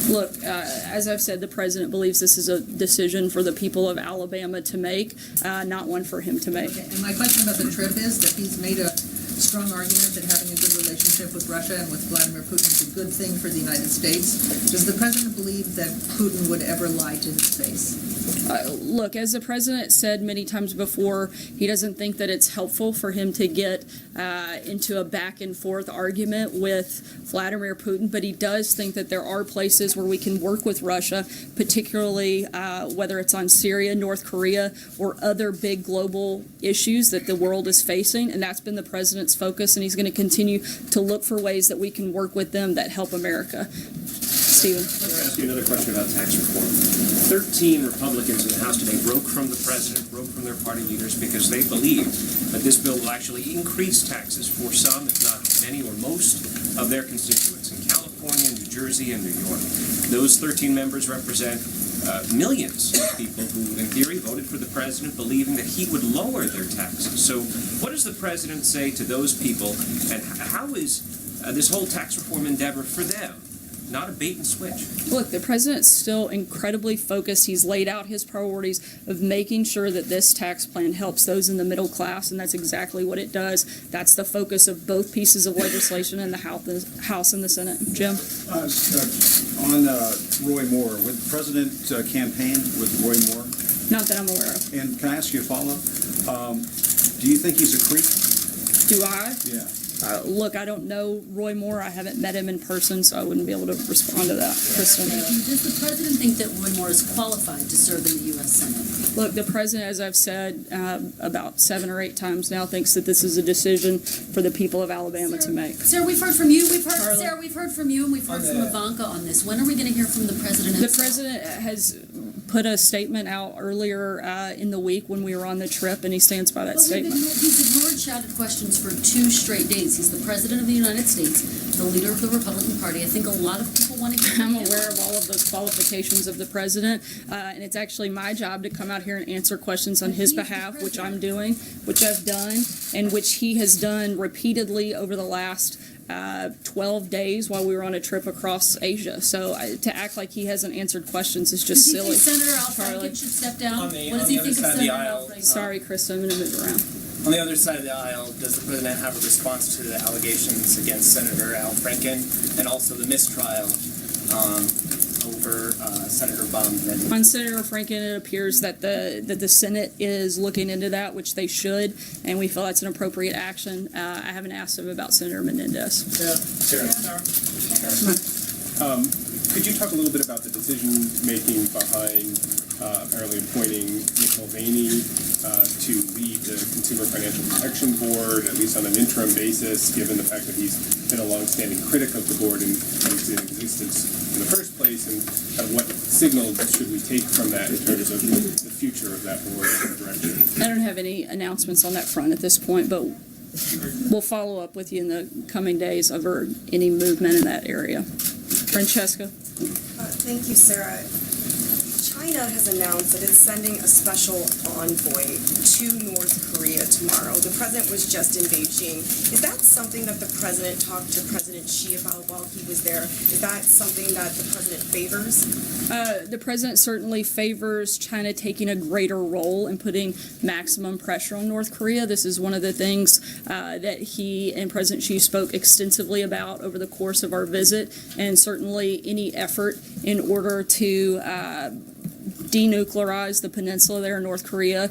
Look, as I've said, the president believes this is a decision for the people of Alabama to make, not one for him to make. Okay. And my question about the trip is that he's made a strong argument that having a good relationship with Russia and with Vladimir Putin is a good thing for the United States. Does the president believe that Putin would ever lie to his face? Look, as the president said many times before, he doesn't think that it's helpful for him to get into a back and forth argument with Vladimir Putin, but he does think that there are places where we can work with Russia, particularly whether it's on Syria, North Korea, or other big global issues that the world is facing, and that's been the president's focus, and he's going to continue to look for ways that we can work with them that help America. Stephen. Let me ask you another question about tax reform. 13 Republicans in the House today broke from the president, broke from their party leaders because they believe that this bill will actually increase taxes for some, if not many or most, of their constituents in California, New Jersey, and New York. Those 13 members represent millions of people who, in theory, voted for the president believing that he would lower their taxes. So what does the president say to those people, and how is this whole tax reform endeavor for them? Not a bait and switch. Look, the president's still incredibly focused. He's laid out his priorities of making sure that this tax plan helps those in the middle class, and that's exactly what it does. That's the focus of both pieces of legislation in the House and the Senate. Jim? On Roy Moore, would the president campaign with Roy Moore? Not that I'm aware of. And can I ask you a follow-up? Do you think he's a creep? Do I? Yeah. Look, I don't know Roy Moore. I haven't met him in person, so I wouldn't be able to respond to that. Kristen. Does the president think that Roy Moore is qualified to serve in the U.S. Senate? Look, the president, as I've said about 7 or 8 times now, thinks that this is a decision for the people of Alabama to make. Sir, we've heard from you. Sarah, we've heard from you, and we've heard from Ivanka on this. When are we going to hear from the president himself? The president has put a statement out earlier in the week when we were on the trip, and he stands by that statement. He's ignored shouted questions for 2 straight days. He's the president of the United States, the leader of the Republican Party. I think a lot of people want to hear I'm aware of all of those qualifications of the president, and it's actually my job to come out here and answer questions on his behalf, which I'm doing, which I've done, and which he has done repeatedly over the last 12 days while we were on a trip across Asia. So to act like he hasn't answered questions is just silly. Does he think Senator Al Franken should step down? What does he think of Senator Al Franken? Sorry, Chris, I'm going to move around. On the other side of the aisle, does the president have a response to the allegations against Senator Al Franken and also the mistrial over Senator Baum? On Senator Franken, it appears that the Senate is looking into that, which they should, and we feel that's an appropriate action. I haven't asked him about Senator Menendez. Could you talk a little bit about the decision-making behind apparently appointing Nick Mulvaney to lead the Consumer Financial Protection Board, at least on an interim basis, given the fact that he's been a longstanding critic of the board and was in existence in the first place, and what signal should we take from that in terms of the future of that board and direction? I don't have any announcements on that front at this point, but we'll follow up with you in the coming days over any movement in that area. Francesca? Thank you, Sarah. China has announced that it's sending a special envoy to North Korea tomorrow. The president was just in Beijing. Is that something that the president talked to President Xi about while he was there? Is that something that the president favors? The president certainly favors China taking a greater role in putting maximum pressure on North Korea. This is one of the things that he and President Xi spoke extensively about over the course of our visit, and certainly any effort in order to denuclearize the peninsula there in North Korea,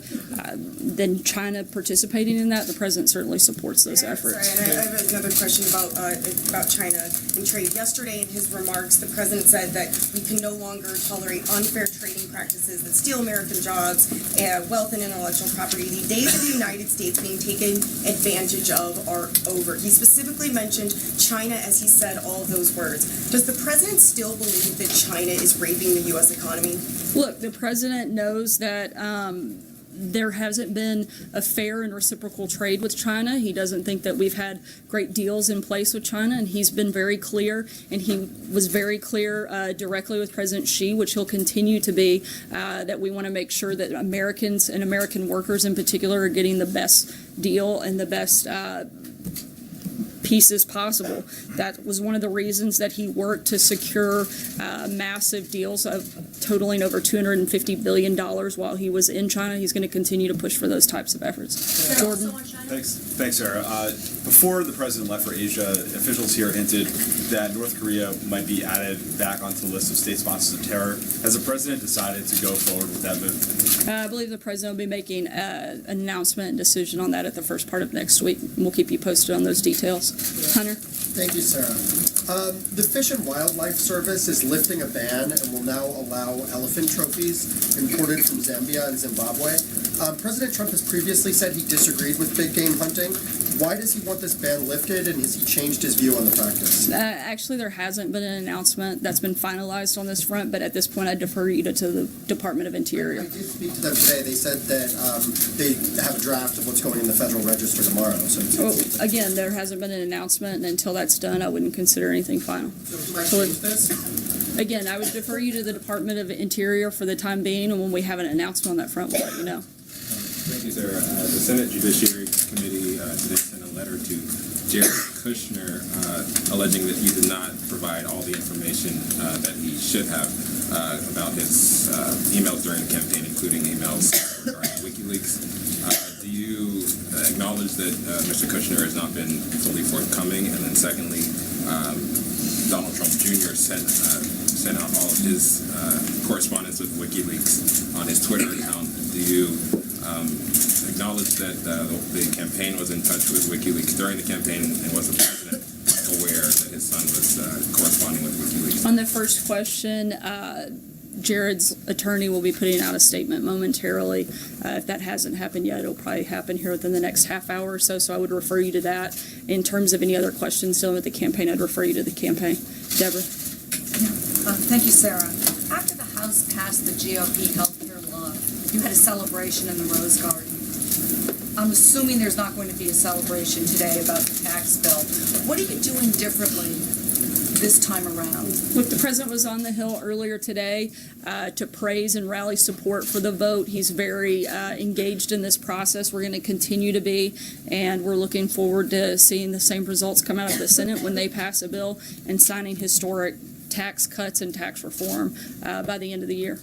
then China participating in that, the president certainly supports those efforts. Sorry, and I have another question about China and trade. Yesterday in his remarks, the president said that we can no longer tolerate unfair trading practices that steal American jobs, wealth, and intellectual property. The days of the United States being taken advantage of are over. He specifically mentioned China as he said all of those words. Does the president still believe that China is raping the U.S. economy? Look, the president knows that there hasn't been a fair and reciprocal trade with China. He doesn't think that we've had great deals in place with China, and he's been very clear, and he was very clear directly with President Xi, which he'll continue to be, that we want to make sure that Americans and American workers in particular are getting the best deal and the best pieces possible. That was one of the reasons that he worked to secure massive deals of totaling over $250 billion while he was in China. He's going to continue to push for those types of efforts. Jordan? Thanks, Sarah. Before the president left for Asia, officials here hinted that North Korea might be added back onto the list of state sponsors of terror. Has the president decided to go forward with that move? I believe the president will be making an announcement and decision on that at the first part of next week. We'll keep you posted on those details. Hunter? Thank you, Sarah. The Fish and Wildlife Service is lifting a ban and will now allow elephant trophies imported from Zambia and Zimbabwe. President Trump has previously said he disagreed with big game hunting. Why does he want this ban lifted, and has he changed his view on the practice? Actually, there hasn't been an announcement that's been finalized on this front, but at this point I defer you to the Department of Interior. I did speak to them today. They said that they have a draft of what's going in the Federal Register tomorrow. So again, there hasn't been an announcement, and until that's done, I wouldn't consider anything final. So might change this? Again, I would defer you to the Department of Interior for the time being, and when we have an announcement on that front, we'll let you know. Thank you, Sarah. The Senate Judiciary Committee today sent a letter to Jared Kushner alleging that he did not provide all the information that he should have about his emails during the campaign, including emails regarding WikiLeaks. Do you acknowledge that Mr. Kushner has not been fully forthcoming? And then secondly, Donald Trump Jr. sent out all of his correspondence with WikiLeaks on his Twitter account. Do you acknowledge that the campaign was in touch with WikiLeaks during the campaign, and was the president aware that his son was corresponding with WikiLeaks? On the first question, Jared's attorney will be putting out a statement momentarily. If that hasn't happened yet, it'll probably happen here within the next half hour or so, so I would refer you to that. In terms of any other questions dealing with the campaign, I'd refer you to the campaign. Deborah? Thank you, Sarah. After the House passed the GOP health care law, you had a celebration in the Rose Garden. I'm assuming there's not going to be a celebration today about the tax bill. What are you doing differently this time around? Look, the president was on the Hill earlier today to praise and rally support for the vote. He's very engaged in this process. We're going to continue to be, and we're looking forward to seeing the same results come out of the Senate when they pass a bill and signing historic tax cuts and tax reform by the end of the year.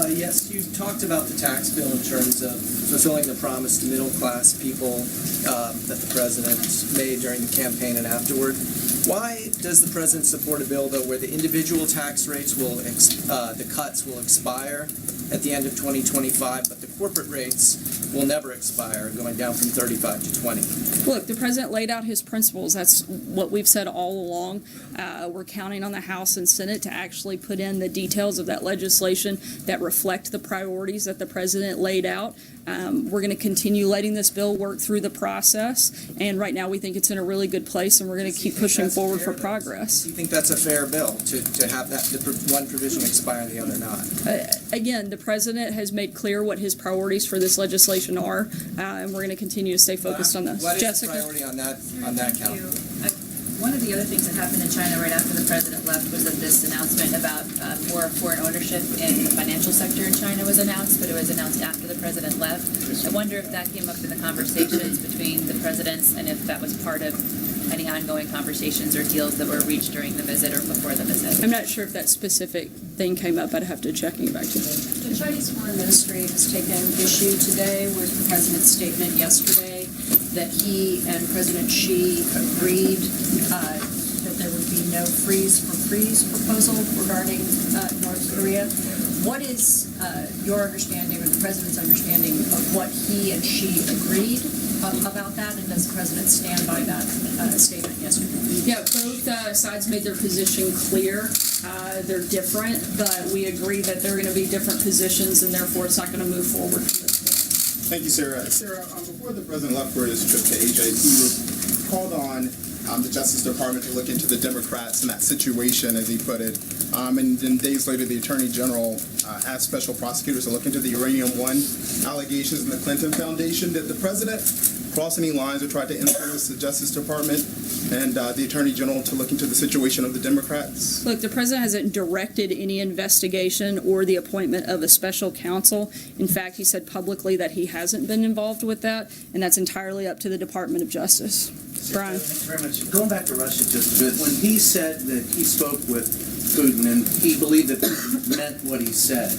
Yes, you talked about the tax bill in terms of fulfilling the promise to middle-class people that the president made during the campaign and afterward. Why does the president support a bill, though, where the individual tax rates the cuts will expire at the end of 2025, but the corporate rates will never expire, going down from 35 to 20? Look, the president laid out his principles. That's what we've said all along. We're counting on the House and Senate to actually put in the details of that legislation that reflect the priorities that the president laid out. We're going to continue letting this bill work through the process, and right now we think it's in a really good place, and we're going to keep pushing forward for progress. Do you think that's a fair bill, to have that one provision expire and the other not? Again, the president has made clear what his priorities for this legislation are, and we're going to continue to stay focused on those. What is Jessica? the priority on that count? One of the other things that happened in China right after the president left was that this announcement about more foreign ownership in the financial sector in China was announced, but it was announced after the president left. I wonder if that came up in the conversations between the presidents and if that was part of any ongoing conversations or deals that were reached during the visit or before the visit. I'm not sure if that specific thing came up. I'd have to check and get back to you. The Chinese Foreign Ministry has taken issue today with the president's statement yesterday that he and President Xi agreed that there would be no freeze for freeze proposal regarding North Korea. What is your understanding or the president's understanding of what he and she agreed about that, and does the president stand by that statement yesterday? Yeah, both sides made their position clear. They're different, but we agree that they're going to be different positions, and therefore it's not going to move forward from this point. Thank you, Sarah. Sarah, before the president left for his trip to Asia, he called on the Justice Department to look into the Democrats in that situation, as he put it. And then days later, the Attorney General asked special prosecutors to look into the Uranium One allegations in the Clinton Foundation. Did the president cross any lines or try to influence the Justice Department and the Attorney General to look into the situation of the Democrats? Look, the president hasn't directed any investigation or the appointment of a special counsel. In fact, he said publicly that he hasn't been involved with that, and that's entirely up to the Department of Justice. Brian. Thank you very much. Going back to Russia just a bit, when he said that he spoke with Putin and he believed that Putin meant what he said,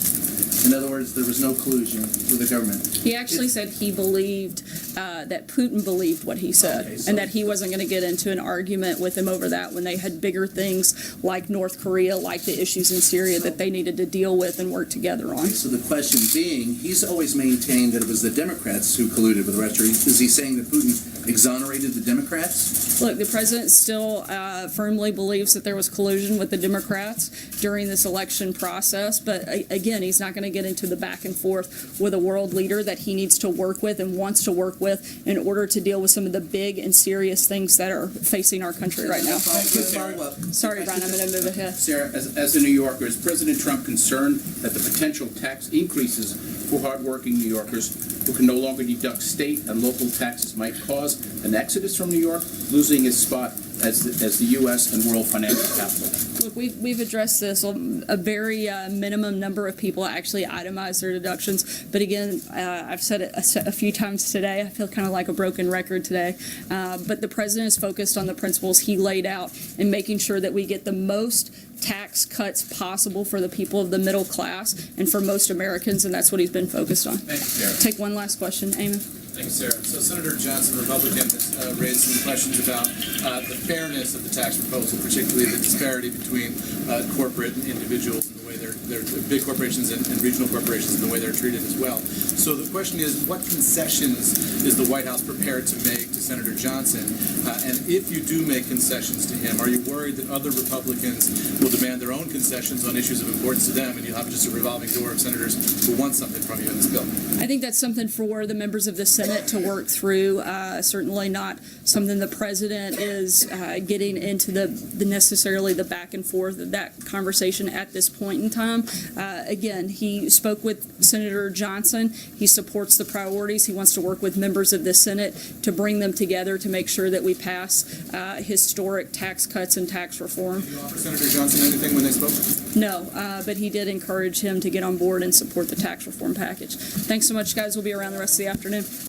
in other words, there was no collusion with the government. He actually said he believed that Putin believed what he said, and that he wasn't going to get into an argument with him over that when they had bigger things like North Korea, like the issues in Syria that they needed to deal with and work together on. So the question being, he's always maintained that it was the Democrats who colluded with Russia. Is he saying that Putin exonerated the Democrats? Look, the president still firmly believes that there was collusion with the Democrats during this election process, but again, he's not going to get into the back and forth with a world leader that he needs to work with and wants to work with in order to deal with some of the big and serious things that are facing our country right now. Sorry, Brian, I'm going to move ahead. Sarah, as a New Yorker, is President Trump concerned that the potential tax increases for hardworking New Yorkers who can no longer deduct state and local taxes might cause an exodus from New York, losing its spot as the U.S. and world financial capital? Look, we've addressed this. A very minimum number of people actually itemize their deductions. But again, I've said it a few times today. I feel kind of like a broken record today. But the president is focused on the principles he laid out and making sure that we get the most tax cuts possible for the people of the middle class and for most Americans, and that's what he's been focused on. Thank you, Sarah. Take one last question, Eamon. Thank you, Sarah. So Senator Johnson, Republican, has raised some questions about the fairness of the tax proposal, particularly the disparity between corporate and individuals and the way they're big corporations and regional corporations and the way they're treated as well. So the question is, what concessions is the White House prepared to make to Senator Johnson? And if you do make concessions to him, are you worried that other Republicans will demand their own concessions on issues of importance to them, and you'll have just a revolving door of senators who want something from you in this bill? I think that's something for the members of the Senate to work through. Certainly not something the president is getting into the necessarily the back and forth of that conversation at this point in time. Again, he spoke with Senator Johnson. He supports the priorities. He wants to work with members of the Senate to bring them together to make sure that we pass historic tax cuts and tax reform. Did you offer Senator Johnson anything when they spoke? No, but he did encourage him to get on board and support the tax reform package. Thanks so much, guys. We'll be around the rest of the afternoon.